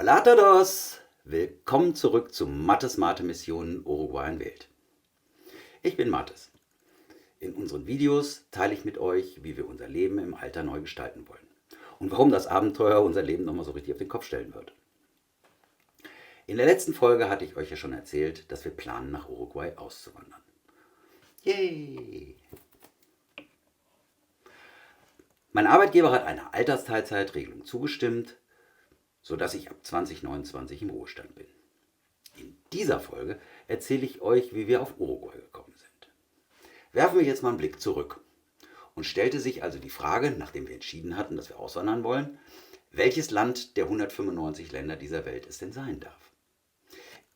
Hola a todos! Willkommen zurück zu Mattes Mate-Missionen Uruguay wählt. Ich bin Mattes. In unseren Videos teile ich mit euch, wie wir unser Leben im Alter neu gestalten wollen. Und warum das Abenteuer unser Leben nochmal so richtig auf den Kopf stellen wird. In der letzten Folge hatte ich euch ja schon erzählt, dass wir planen, nach Uruguay auszuwandern. Yay! Mein Arbeitgeber hat einer Altersteilzeitregelung zugestimmt, sodass ich ab 2029 im Ruhestand bin. In dieser Folge erzähle ich euch, wie wir auf Uruguay gekommen sind. Werfen wir jetzt mal einen Blick zurück. Und stellte sich also die Frage, nachdem wir entschieden hatten, dass wir auswandern wollen, welches Land der 195 Länder dieser Welt es denn sein darf.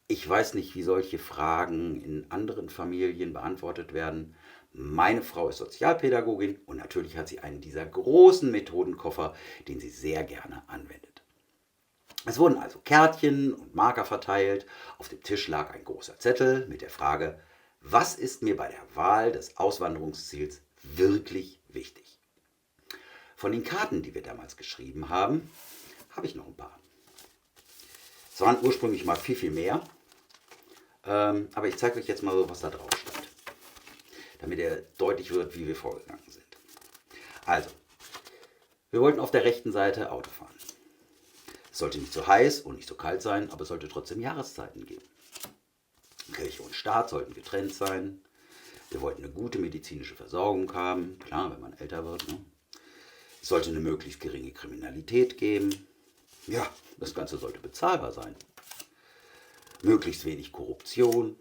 Ich weiß nicht, wie solche Fragen in anderen Familien beantwortet werden. Meine Frau ist Sozialpädagogin und natürlich hat sie einen dieser großen Methodenkoffer, den sie sehr gerne anwendet. Es wurden also Kärtchen und Marker verteilt. Auf dem Tisch lag ein großer Zettel mit der Frage, was ist mir bei der Wahl des Auswanderungsziels wirklich wichtig? Von den Karten, die wir damals geschrieben haben, habe ich noch ein paar. Es waren ursprünglich mal viel mehr, aber ich zeige euch jetzt mal so, was da drauf stand, damit ihr deutlich wird, wie wir vorgegangen sind. Also, wir wollten auf der rechten Seite Auto fahren. Es sollte nicht so heiß und nicht so kalt sein, aber es sollte trotzdem Jahreszeiten geben. Kirche und Staat sollten getrennt sein. Wir wollten eine gute medizinische Versorgung haben, klar, wenn man älter wird. Ne? Es sollte eine möglichst geringe Kriminalität geben. Ja, das Ganze sollte bezahlbar sein. Möglichst wenig Korruption,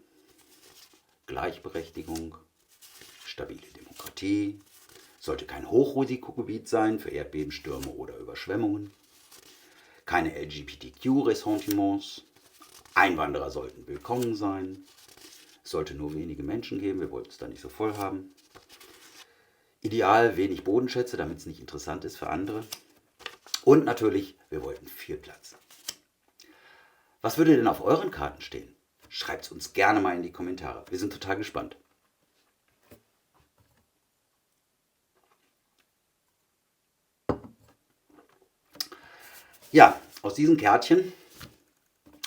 Gleichberechtigung, stabile Demokratie. Es sollte kein Hochrisikogebiet sein für Erdbebenstürme oder Überschwemmungen. Keine LGBTQ-Ressentiments. Einwanderer sollten willkommen sein. Es sollte nur wenige Menschen geben, wir wollten es da nicht so voll haben. Ideal wenig Bodenschätze, damit es nicht interessant ist für andere. Und natürlich, wir wollten viel Platz. Was würde denn auf euren Karten stehen? Schreibt es uns gerne mal in die Kommentare. Wir sind total gespannt. Ja, aus diesen Kärtchen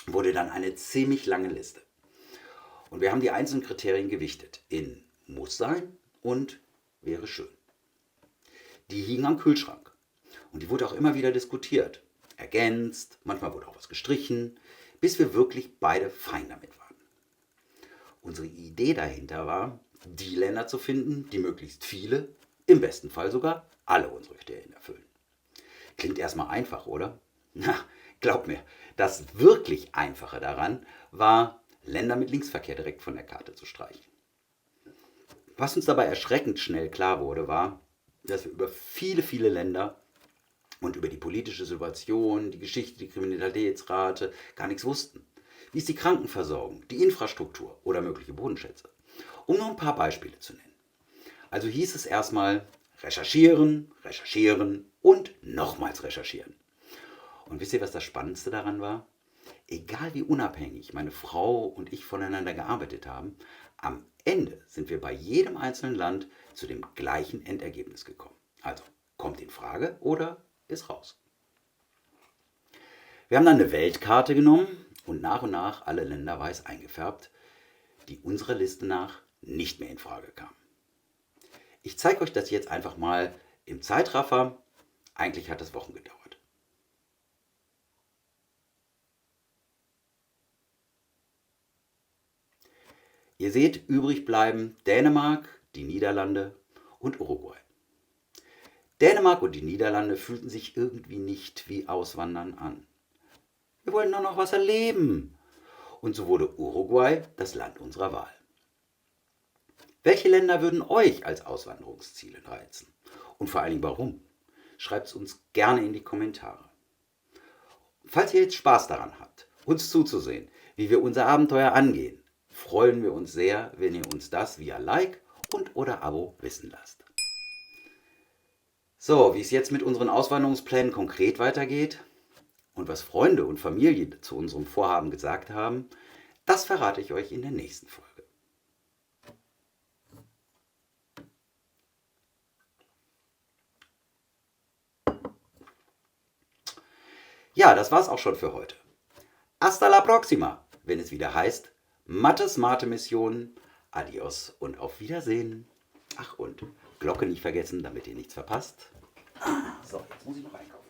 wurde dann eine ziemlich lange Liste. Und wir haben die einzelnen Kriterien gewichtet in muss sein und wäre schön. Die hingen am Kühlschrank. Und die wurde auch immer wieder diskutiert, ergänzt, manchmal wurde auch was gestrichen, bis wir wirklich beide fein damit waren. Unsere Idee dahinter war, die Länder zu finden, die möglichst viele, im besten Fall sogar alle unsere Kriterien erfüllen. Klingt erstmal einfach, oder? Na, glaubt mir, das wirklich Einfache daran war, Länder mit Linksverkehr direkt von der Karte zu streichen. Was uns dabei erschreckend schnell klar wurde, war, dass wir über viele Länder und über die politische Situation, die Geschichte, die Kriminalitätsrate gar nichts wussten. Wie ist die Krankenversorgung, die Infrastruktur oder mögliche Bodenschätze? Um nur ein paar Beispiele zu nennen. Also hieß es erstmal recherchieren, recherchieren und nochmals recherchieren. Und wisst ihr, was das Spannendste daran war? Egal wie unabhängig meine Frau und ich voneinander gearbeitet haben, am Ende sind wir bei jedem einzelnen Land zu dem gleichen Endergebnis gekommen. Also kommt in Frage oder ist raus. Wir haben dann eine Weltkarte genommen und nach alle Länder weiß eingefärbt, die unserer Liste nach nicht mehr in Frage kamen. Ich zeige euch das jetzt einfach mal im Zeitraffer. Eigentlich hat es Wochen gedauert. Ihr seht, übrig bleiben Dänemark, die Niederlande und Uruguay. Dänemark und die Niederlande fühlten sich irgendwie nicht wie Auswandern an. Wir wollten nur noch was erleben. Und so wurde Uruguay das Land unserer Wahl. Welche Länder würden euch als Auswanderungsziele reizen? Und vor allen Dingen warum? Schreibt es uns gerne in die Kommentare. Falls ihr jetzt Spaß daran habt, uns zuzusehen, wie wir unser Abenteuer angehen, freuen wir uns sehr, wenn ihr uns das via Like und oder Abo wissen lasst. So, wie es jetzt mit unseren Auswanderungsplänen konkret weitergeht und was Freunde und Familie zu unserem Vorhaben gesagt haben, das verrate ich euch in der nächsten Folge. Ja, das war's auch schon für heute. Hasta la próxima, wenn es wieder heißt Mathe Smarte Mission. Adios und auf Wiedersehen. Ach und Glocke nicht vergessen, damit ihr nichts verpasst. So, jetzt muss ich noch einkaufen.